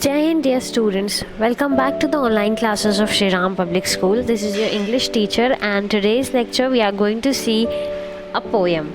Jai Hind, dear students. Welcome back to the online classes of Shri Ram Public School. This is your English teacher, and today's lecture we are going to see a poem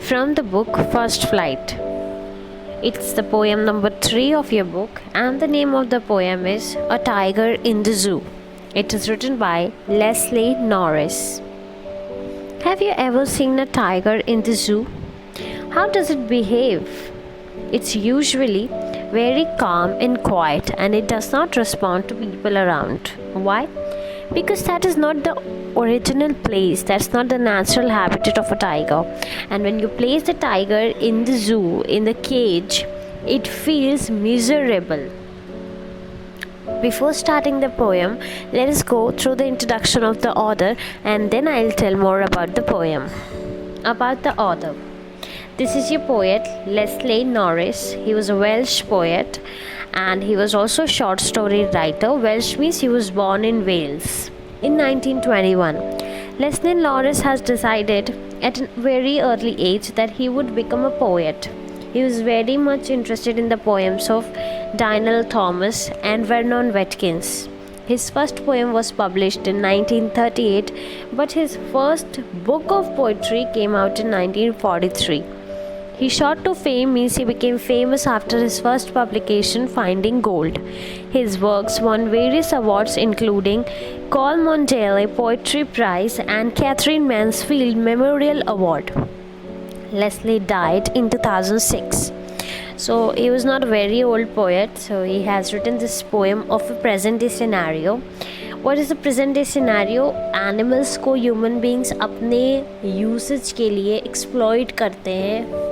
from the book First Flight. It's the poem number 3 of your book, and the name of the poem is A Tiger in the Zoo. It is written by Leslie Norris. Have you ever seen a tiger in the zoo? How does it behave? It's usually very calm and quiet, and it does not respond to people around. Why? Because that is not the original place, that's not the natural habitat of a tiger. And when you place the tiger in the zoo, in the cage, it feels miserable. Before starting the poem, let us go through the introduction of the author, and then I'll tell more about the poem. About the author. This is your poet, Leslie Norris. He was a Welsh poet, and he was also a short story writer. Welsh means he was born in Wales. In 1921, Leslie Norris has decided at a very early age that he would become a poet. He was very much interested in the poems of Daniel Thomas and Vernon Watkins. His first poem was published in 1938, but his first book of poetry came out in 1943. He shot to fame means he became famous after his first publication, Finding Gold. His works won various awards including Col Mondeley Poetry Prize and Catherine Mansfield Memorial Award. Leslie died in 2006. So he was not a very old poet, so he has written this poem of a present day scenario. What is the present day scenario? Animals को human beings अपने usage के लिए exploit करते हैं,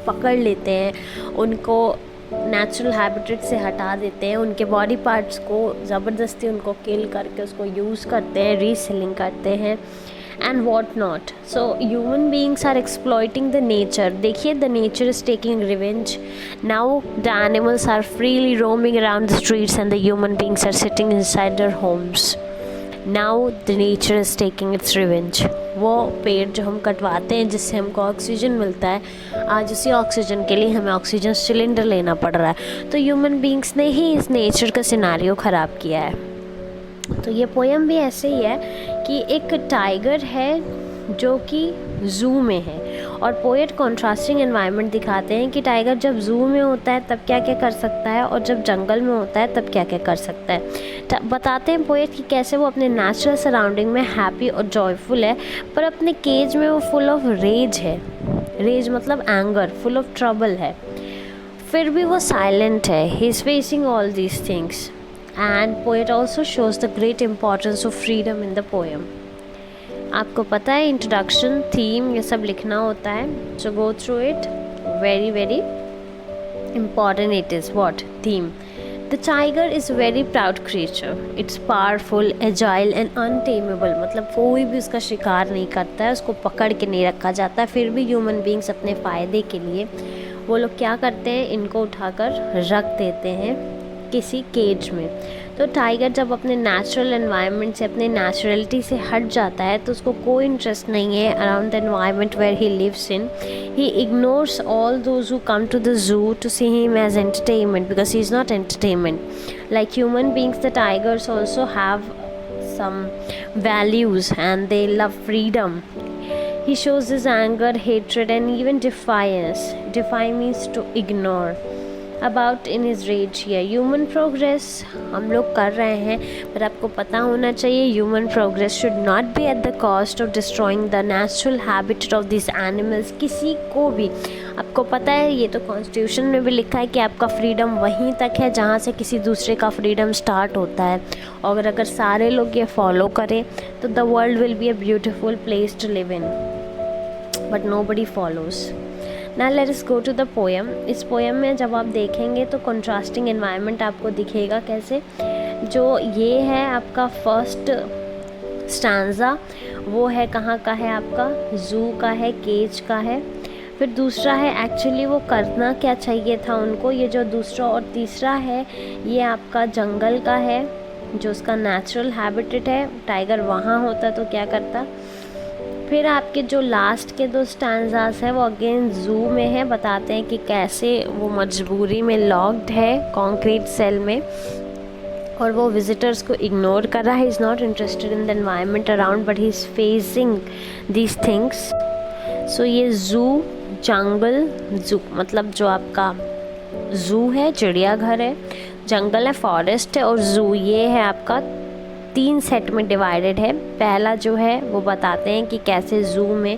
पकड़ लेते हैं, उनको नेचुरल हैबिटेट से हटा देते हैं, उनके बॉडी पार्ट्स को ज़बरदस्ती उनको किल करके उसको यूज़ करते हैं, रीसेलिंग करते हैं and what not. So human beings are exploiting the nature. देखिए, the nature is taking revenge. Now the animals are freely roaming around the streets and the human beings are sitting inside their homes. Now the nature is taking its revenge. वो पेड़ जो हम कटवाते हैं जिससे हमको oxygen मिलता है, आज उसी ऑक्सीजन के लिए हमें ऑक्सीजन सिलेंडर लेना पड़ रहा है. तो ह्यूमन बींग्स ने ही इस नेचर का सिनारियो ख़राब किया है. तो ये पोएम भी ऐसे ही है कि एक टाइगर है जो कि ज़ू में है, और पोएट कॉन्ट्रास्टिंग एनवायरनमेंट दिखाते हैं कि टाइगर जब ज़ू में होता है तब क्या क्या कर सकता है और जब जंगल में होता है तब क्या क्या कर सकता है. बताते हैं पोएट कि कैसे वो अपने नेचुरल सराउंडिंग में हैप्पी और जॉयफुल है, पर अपने केज में वो फुल ऑफ रेज है. रेज मतलब एंगर, फुल ऑफ ट्रबल है. फिर भी वो साइलेंट है. ही is facing all these things. And poet also shows the great importance of freedom in the poem. आपको पता है इंट्रोडक्शन, थीम, ये सब लिखना होता है. So go through it. Very very important it is. What? Theme. The tiger is a very proud creature. It's powerful, agile and untamable. मतलब कोई भी उसका शिकार नहीं करता है, उसको पकड़ के नहीं रखा जाता है. फिर भी ह्यूमन बींग्स अपने फ़ायदे के लिए वो लोग क्या करते हैं, इनको उठाकर रख देते हैं किसी केज में. तो टाइगर जब अपने नेचुरल एनवायरनमेंट से, अपने नेचुरलिटी से हट जाता है तो उसको कोई इंटरेस्ट नहीं है around the environment where he lives in. He ignores all those who come to the zoo to see him as entertainment because he is not entertainment. Like human beings, the tigers also have some values and they love freedom. He shows his anger, hatred and even defiance. Defy means to ignore. About in his rage here. Human progress हम लोग कर रहे हैं, पर आपको पता होना चाहिए human progress should not be at the cost of destroying the natural habitat of these animals. किसी को भी, आपको पता है ये तो कॉन्स्टिट्यूशन में भी लिखा है कि आपका फ्रीडम वहीं तक है जहाँ से किसी दूसरे का फ्रीडम स्टार्ट होता है. और अगर सारे लोग ये फॉलो करें तो the world will be a beautiful place to live in, but nobody follows. Now let us go to the poem. इस पोएम में जब आप देखेंगे तो कंट्रास्टिंग एनवायरनमेंट आपको दिखेगा. कैसे? जो ये है आपका फर्स्ट स्टैंजा, वो है कहाँ का है, आपका ज़ू का है, केज का है. फिर दूसरा है एक्चुअली वो करना क्या चाहिए था उनको, ये जो दूसरा और तीसरा है ये आपका जंगल का है जो उसका नेचुरल हैबिटेट है. टाइगर वहाँ होता तो क्या करता. फिर आपके जो लास्ट के 2 स्टैंजास है वो अगेन ज़ू में है, बताते हैं कि कैसे वो मजबूरी में लॉक्ड है कंक्रीट सेल में और वो विजिटर्स को इग्नोर कर रहा है. Is not interested in the environment around but he is facing these things. So ये ज़ू, जंगल, ज़ू मतलब जो आपका ज़ू है चिड़ियाघर है, जंगल है फॉरेस्ट है, और ज़ू ये है आपका 3 सेट में डिवाइडेड है. पहला जो है वो बताते हैं कि कैसे ज़ू में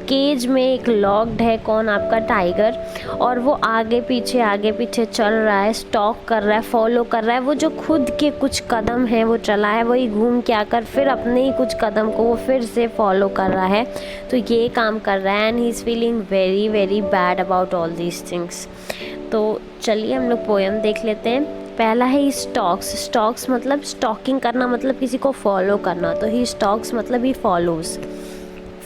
केज में एक लॉक्ड है, कौन, आपका टाइगर, और वो आगे पीछे चल रहा है, स्टॉक कर रहा है, फॉलो कर रहा है. वो जो खुद के कुछ कदम हैं वो चला है, वही घूम के आकर फिर अपने ही कुछ कदम को वो फिर से फॉलो कर रहा है. तो ये काम कर रहा है and he is feeling very very bad about all these things. तो चलिए हम लोग पोएम देख लेते हैं. पहला है ही स्टॉक्स. स्टॉक्स मतलब स्टॉकिंग करना, मतलब किसी को फॉलो करना. तो ही स्टॉक्स मतलब ही फॉलोज.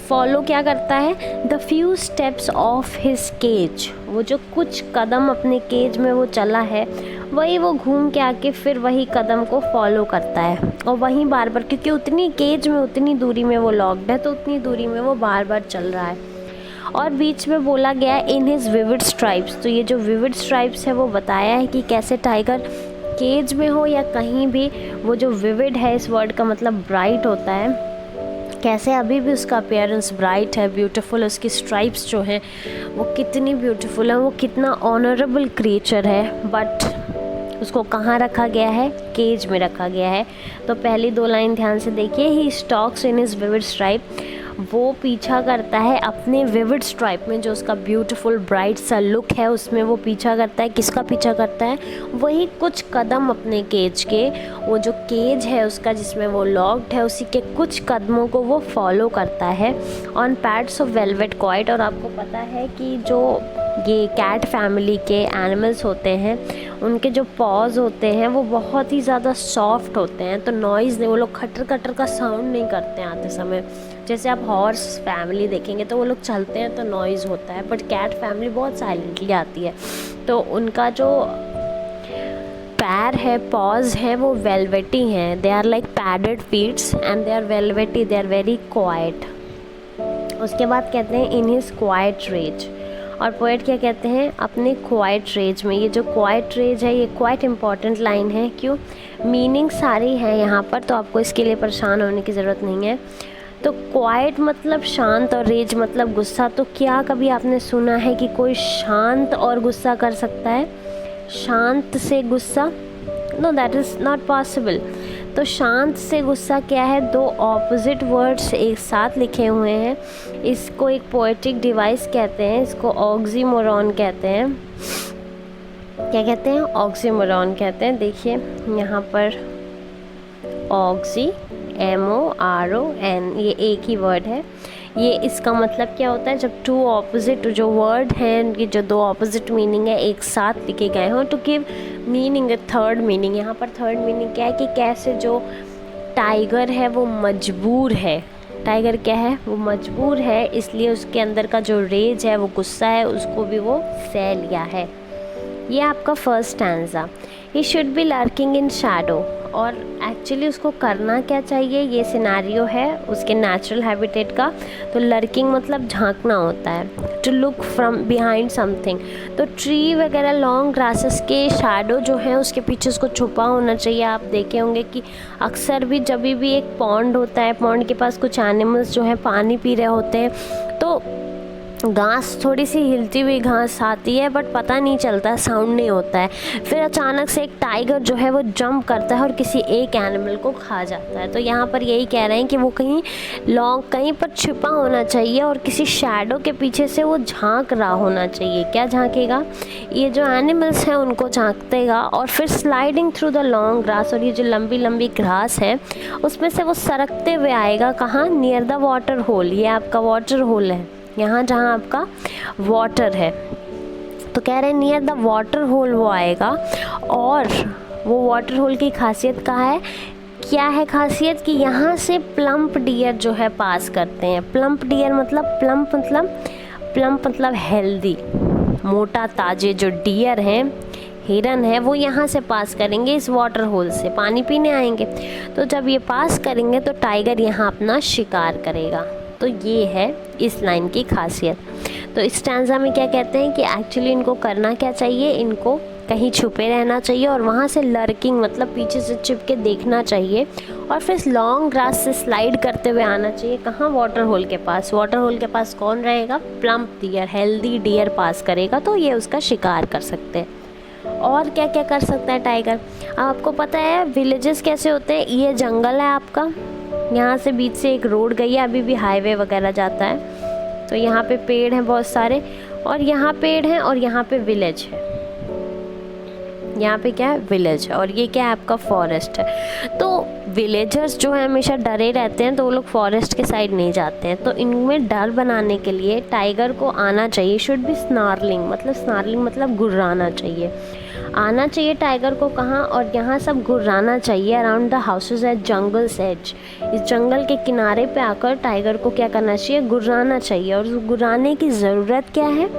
फॉलो क्या करता है? The few steps of his cage. वो जो कुछ कदम अपने केज में वो चला है वही वो घूम के आके फिर वही कदम को फॉलो करता है और वहीं बार बार, क्योंकि उतनी केज में उतनी दूरी में वो लॉक्ड है तो उतनी दूरी में वो बार बार चल रहा है. और बीच में बोला गया इन हिज विविड स्ट्राइप्स. तो ये जो विविड स्ट्राइप्स है वो बताया है कि कैसे टाइगर केज में हो या कहीं भी, वो जो विविड है इस वर्ड का मतलब ब्राइट होता है, कैसे अभी भी उसका अपीयरेंस ब्राइट है, ब्यूटीफुल. उसकी स्ट्राइप्स जो हैं वो कितनी ब्यूटीफुल है, वो कितना ऑनरेबल क्रिएचर है. बट उसको कहाँ रखा गया है? केज में रखा गया है. तो पहली 2 लाइन ध्यान से देखिए. He stalks in his vivid stripe. वो पीछा करता है अपने विविड स्ट्राइप में, जो उसका ब्यूटीफुल ब्राइट सा लुक है उसमें वो पीछा करता है. किसका पीछा करता है? वही कुछ कदम अपने केज के, वो जो केज है उसका जिसमें वो लॉक्ड है उसी के कुछ कदमों को वो फॉलो करता है. On pads of velvet quite. और आपको पता है कि जो ये कैट फैमिली के एनिमल्स होते हैं उनके जो पॉज होते हैं वो बहुत ही ज़्यादा सॉफ्ट होते हैं. तो नॉइज़ नहीं, वो लोग खटर खटर का साउंड नहीं करते हैं आते समय. जैसे आप हॉर्स फैमिली देखेंगे तो वो लोग चलते हैं तो नॉइज़ होता है, बट कैट फैमिली बहुत साइलेंटली आती है. तो उनका जो पैर है, पॉज है, वो वेलवेटी हैं. They are like padded feets and they are velvety, they are very quiet. उसके बाद कहते हैं इन हिज क्वाइट रेज. और पोएट क्या कहते हैं? अपने क्वाइट रेज में. ये जो क्वाइट रेज है ये क्वाइट इंपॉर्टेंट लाइन है. क्यों? मीनिंग सारी है यहाँ पर, तो आपको इसके लिए परेशान होने की ज़रूरत नहीं है. तो क्वाइट मतलब शांत और रेज मतलब गुस्सा. तो क्या कभी आपने सुना है कि कोई शांत और गुस्सा कर सकता है? शांत से गुस्सा? No, that is not possible. तो शांत से गुस्सा क्या है? 2 ऑपोजिट वर्ड्स एक साथ लिखे हुए हैं. इसको एक पोएटिक डिवाइस कहते हैं, इसको ऑक्सीमोरॉन कहते हैं. क्या कहते हैं? ऑक्सीमोरॉन कहते हैं. देखिए यहाँ पर ऑक्सी, MORON, ये एक ही वर्ड है. ये इसका मतलब क्या होता है? जब 2 ऑपोजिट जो वर्ड हैं उनकी जो 2 ऑपोजिट मीनिंग है एक साथ लिखे गए हों to give meaning a third meaning. यहाँ पर थर्ड मीनिंग क्या है कि कैसे जो टाइगर है वो मजबूर है. टाइगर क्या है? वो मजबूर है, इसलिए उसके अंदर का जो रेज है वो गुस्सा है उसको भी वो सह लिया है. ये आपका first stanza. He should be lurking in Shadow. और एक्चुअली उसको करना क्या चाहिए? ये सिनेरियो है उसके नेचुरल हैबिटेट का. तो लर्किंग मतलब झांकना होता है. To look from behind something. तो ट्री वगैरह लॉन्ग ग्रासेस के शैडो जो है उसके पीछे उसको छुपा होना चाहिए. आप देखे होंगे कि अक्सर भी जब भी एक पॉन्ड होता है, पॉन्ड के पास कुछ एनिमल्स जो है पानी पी रहे होते हैं तो घास, थोड़ी सी हिलती हुई घास आती है बट पता नहीं चलता, साउंड नहीं होता है. फिर अचानक से एक टाइगर जो है वो जंप करता है और किसी एक एनिमल को खा जाता है. तो यहाँ पर यही कह रहे हैं कि वो कहीं पर छिपा होना चाहिए और किसी शैडो के पीछे से वो झांक रहा होना चाहिए. क्या झांकेगा? ये जो एनिमल्स हैं उनको झांकतेगा और फिर sliding through the long grass. और ये जो लंबी लंबी ग्रास है उसमें से वो सरकते हुए आएगा. कहाँ? Near the water hole. ये आपका वाटर होल है, यहाँ जहाँ आपका वाटर है. तो कह रहे हैं नियर द वाटर होल वो आएगा. और वो वाटर होल की खासियत कहाँ है? क्या है खासियत? कि यहाँ से प्लम्प डियर जो है पास करते हैं. प्लम्प डियर मतलब प्लम्प मतलब हेल्दी, मोटा ताजे जो डियर हैं, हिरन है, वो यहाँ से पास करेंगे इस वाटर होल से, पानी पीने आएंगे. तो जब ये पास करेंगे तो टाइगर यहाँ अपना शिकार करेगा. तो ये है इस लाइन की खासियत। तो इस स्टैंजा में क्या कहते हैं कि एक्चुअली इनको करना क्या चाहिए, इनको कहीं छुपे रहना चाहिए और वहाँ से लर्किंग मतलब पीछे से छिप के देखना चाहिए और फिर लॉन्ग ग्रास से स्लाइड करते हुए आना चाहिए। कहाँ? वाटर होल के पास। वाटर होल के पास कौन रहेगा? प्लम्प डियर, हेल्दी डियर पास करेगा, तो ये उसका शिकार कर सकते हैं। और क्या क्या कर सकता है टाइगर? आपको पता है विलेजेस कैसे होते हैं? ये जंगल है आपका, यहाँ से बीच से एक रोड गई है, अभी भी हाईवे वगैरह जाता है, तो यहाँ पे पेड़ हैं बहुत सारे, और यहाँ पेड़ हैं और यहाँ पे विलेज है। यहाँ पे क्या है? विलेज है, और ये क्या है? आपका फॉरेस्ट है। तो विलेजर्स जो है हमेशा डरे रहते हैं, तो वो लोग फॉरेस्ट के साइड नहीं जाते हैं। तो इनमें डर बनाने के लिए टाइगर को आना चाहिए, शुड बी स्नार्लिंग मतलब गुर्राना चाहिए। आना चाहिए टाइगर को कहाँ? और यहाँ सब गुर्राना चाहिए around the houses at jungle's edge. इस जंगल के किनारे पे आकर टाइगर को क्या करना चाहिए? गुर्राना चाहिए। और गुर्राने की ज़रूरत क्या है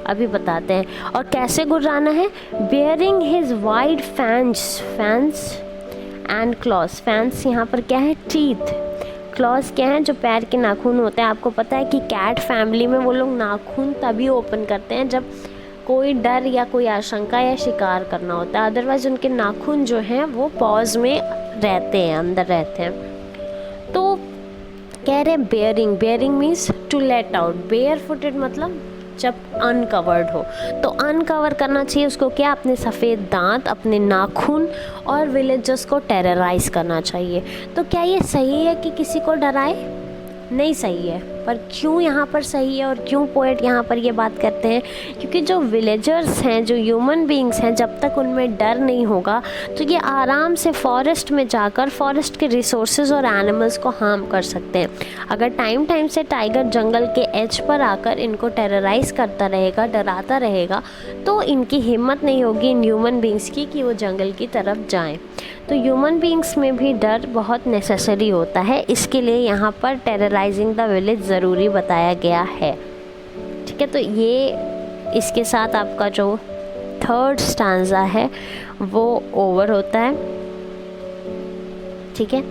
अभी बताते हैं। और कैसे गुर्राना है? Bearing his wide fans and clause. Fans यहाँ पर क्या है? टीथ। क्लॉज क्या है? जो पैर के नाखून होते हैं। आपको पता है कि कैट फैमिली में वो लोग नाखून तभी ओपन करते हैं जब कोई डर या कोई आशंका या शिकार करना होता है, अदरवाइज उनके नाखून जो हैं वो पॉज में रहते हैं, अंदर रहते हैं। तो कह रहे हैं baring means to let out. Bare footed मतलब जब अनकवर्ड हो, तो अनकवर करना चाहिए उसको क्या? अपने सफ़ेद दांत, अपने नाखून, और विलेजर्स को टेरराइज करना चाहिए। तो क्या ये सही है कि किसी को डराए? नहीं सही है। पर क्यों यहाँ पर सही है और क्यों पोएट यहाँ पर ये बात करते हैं? क्योंकि जो विलेजर्स हैं, जो ह्यूमन बीइंग्स हैं, जब तक उनमें डर नहीं होगा तो ये आराम से फॉरेस्ट में जाकर फॉरेस्ट के रिसोर्सेज और एनिमल्स को हार्म कर सकते हैं। अगर टाइम से टाइगर जंगल के एज पर आकर इनको टेरराइज करता रहेगा, डराता रहेगा, तो इनकी हिम्मत नहीं होगी इन ह्यूमन बीइंग्स की कि वो जंगल की तरफ जाएं। तो ह्यूमन बीइंग्स में भी डर बहुत नेसेसरी होता है, इसके लिए यहाँ पर टेरराइजिंग द विलेज ज़रूरी बताया गया है। ठीक है, तो ये इसके साथ आपका जो थर्ड स्टांजा है वो ओवर होता है। ठीक है,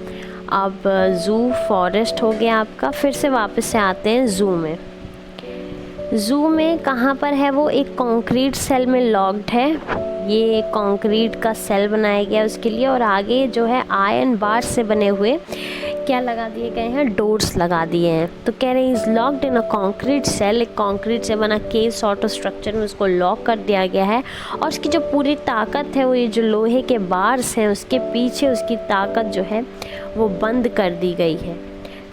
अब ज़ू फॉरेस्ट हो गया आपका। फिर से वापस से आते हैं ज़ू में। ज़ू में कहाँ पर है वो? एक कंक्रीट सेल में लॉक्ड है। ये कंक्रीट का सेल बनाया गया उसके लिए, और आगे जो है आयरन बार से बने हुए क्या लगा दिए गए हैं? डोर्स लगा दिए हैं। तो कह रहे हैं is locked in a concrete cell. एक कंक्रीट से बना केव सॉर्ट ऑफ स्ट्रक्चर में उसको लॉक कर दिया गया है, और उसकी जो पूरी ताकत है वो ये जो लोहे के बार्स हैं उसके पीछे उसकी ताकत जो है वो बंद कर दी गई है।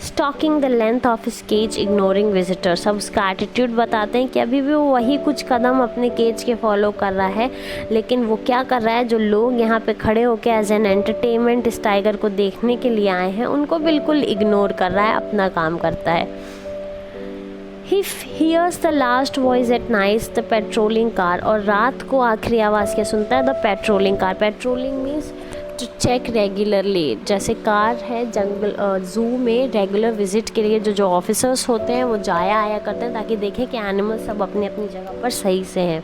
Stalking the length of his cage ignoring visitors. अब उसका एटीट्यूड बताते हैं कि अभी भी वो वही कुछ कदम अपने केज के फॉलो कर रहा है, लेकिन वो क्या कर रहा है? जो लोग यहाँ पे खड़े होकर एज एन एंटरटेनमेंट इस टाइगर को देखने के लिए आए हैं उनको बिल्कुल इग्नोर कर रहा है, अपना काम करता है। He hears the last voice at night, the patrolling car। और रात को आखिरी आवाज़ क्या सुनता है? The patrolling car. Patrolling means to check regularly. जैसे कार है जंगल ज़ू में रेगुलर विजिट के लिए जो ऑफिसर्स होते हैं वो जाया आया करते हैं ताकि देखें कि एनिमल सब अपनी अपनी जगह पर सही से हैं।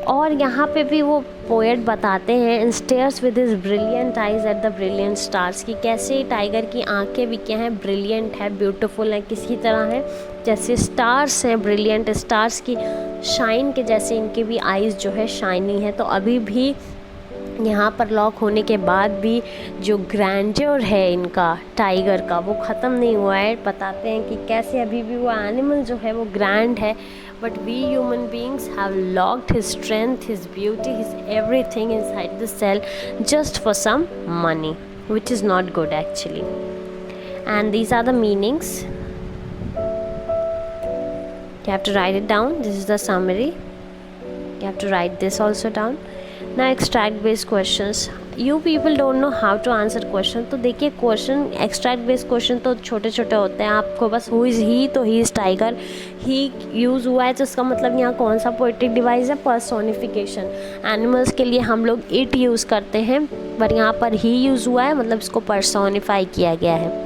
और यहाँ पे भी वो पोएट बताते हैं stairs with his brilliant eyes at the brilliant stars, की कैसे टाइगर की आंखें भी क्या हैं? ब्रिलियंट है, ब्यूटीफुल है, किसकी तरह है? जैसे स्टार्स हैं, ब्रिलियंट स्टार्स की शाइन के जैसे इनके भी आइज़ जो है शाइनी है। तो अभी भी यहाँ पर लॉक होने के बाद भी जो ग्रैंडर है इनका टाइगर का वो ख़त्म नहीं हुआ है। बताते हैं कि कैसे अभी भी वो एनिमल जो है वो ग्रैंड है, but we human beings have locked his strength, his beauty, his everything inside the cell just for some money, which is not good actually. And these are the meanings. You have to write it down. This is the summary. You have to write this also down. Now extract based questions. You people don't know how to answer question. तो देखिए question extract based question तो छोटे छोटे होते हैं। आपको बस who is ही, तो he is tiger, he use हुआ है तो इसका मतलब यहाँ कौन सा पोएटिक डिवाइस है? पर्सोनिफिकेशन। एनिमल्स के लिए हम लोग इट यूज़ करते हैं, पर यहाँ पर ही यूज़ हुआ है मतलब इसको पर्सोनिफाई किया गया है।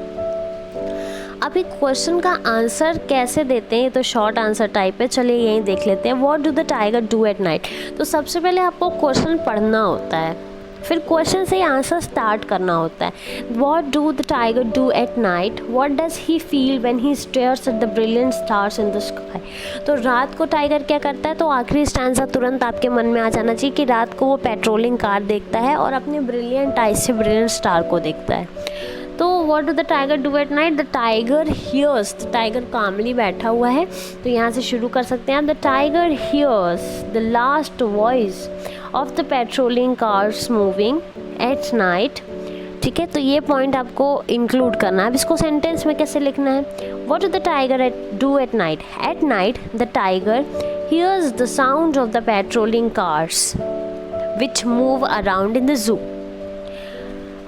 अभी क्वेश्चन का आंसर कैसे देते हैं? ये तो शॉर्ट आंसर टाइप है, चलिए यहीं देख लेते हैं। What do the tiger do at night. तो सबसे पहले आपको क्वेश्चन पढ़ना होता है, फिर क्वेश्चन से ही आंसर स्टार्ट करना होता है. What do the tiger do at night, what does he feel when he stairs at the brilliant stars in the sky. तो रात को टाइगर क्या करता है, तो आखिरी स्टैंजा तुरंत आपके मन में आ जाना चाहिए कि रात को वो पेट्रोलिंग कार देखता है और अपने ब्रिलियंट आइज से ब्रिलियंट स्टार को देखता है. तो what do the tiger do at night, the tiger hears, tiger calmly बैठा हुआ है, तो यहाँ से शुरू कर सकते हैं. The tiger hears the last voice of the patrolling cars moving at night. ठीक है, तो ये पॉइंट आपको इंक्लूड करना है. अब इसको सेंटेंस में कैसे लिखना है, what do the tiger do at night. At night the tiger hears the sound of the patrolling cars which move around in the zoo.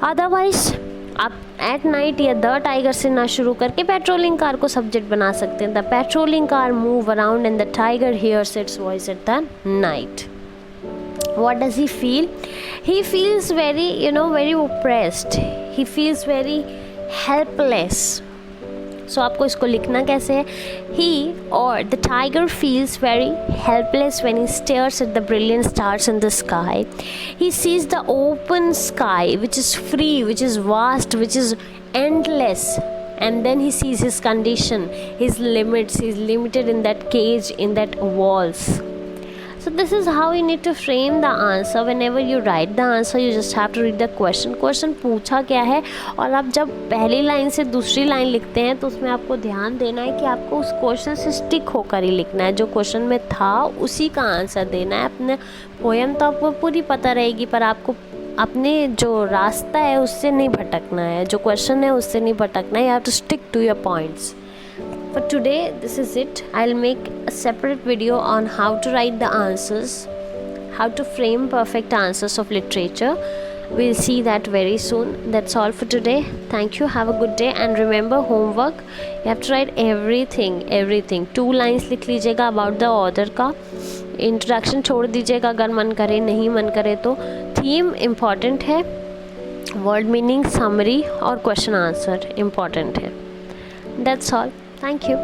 Otherwise आप एट नाइट या द टाइगर से ना शुरू करके पेट्रोलिंग कार को subject बना सकते हैं. The patrolling car move around and the tiger hears its voice at the night. What does he feel? He feels very, very oppressed. He feels very helpless. So आपको इसको लिखना कैसे है, he or the tiger feels very helpless when he stares at the brilliant stars in the sky. He sees the open sky which is free, which is vast, which is endless, and then he sees his condition, his limits. He's limited in that cage, in that walls. So this is how you need to frame the answer. Whenever you write the answer, you just have to read the question. Question पूछा क्या है, और आप जब पहली line से दूसरी line लिखते हैं तो उसमें आपको ध्यान देना है कि आपको उस क्वेश्चन से स्टिक होकर ही लिखना है. जो क्वेश्चन में था उसी का आंसर देना है. अपने पोएम तो आपको पूरी पता रहेगी, पर आपको अपने जो रास्ता है उससे नहीं भटकना है, जो क्वेश्चन है उससे नहीं भटकना है. You have to stick to your points. For today, this is it. I'll make a separate video on how to write the answers, how to frame perfect answers of literature. We'll see that very soon. That's all for today. Thank you. Have a good day. And remember, homework, you have to write everything. 2 lines लिख लीजिएगा about the author का. Introduction छोड़ दीजिएगा अगर मन करे, नहीं मन करे तो. Theme important है, word meaning, summary और question answer important है. That's all. Thank you.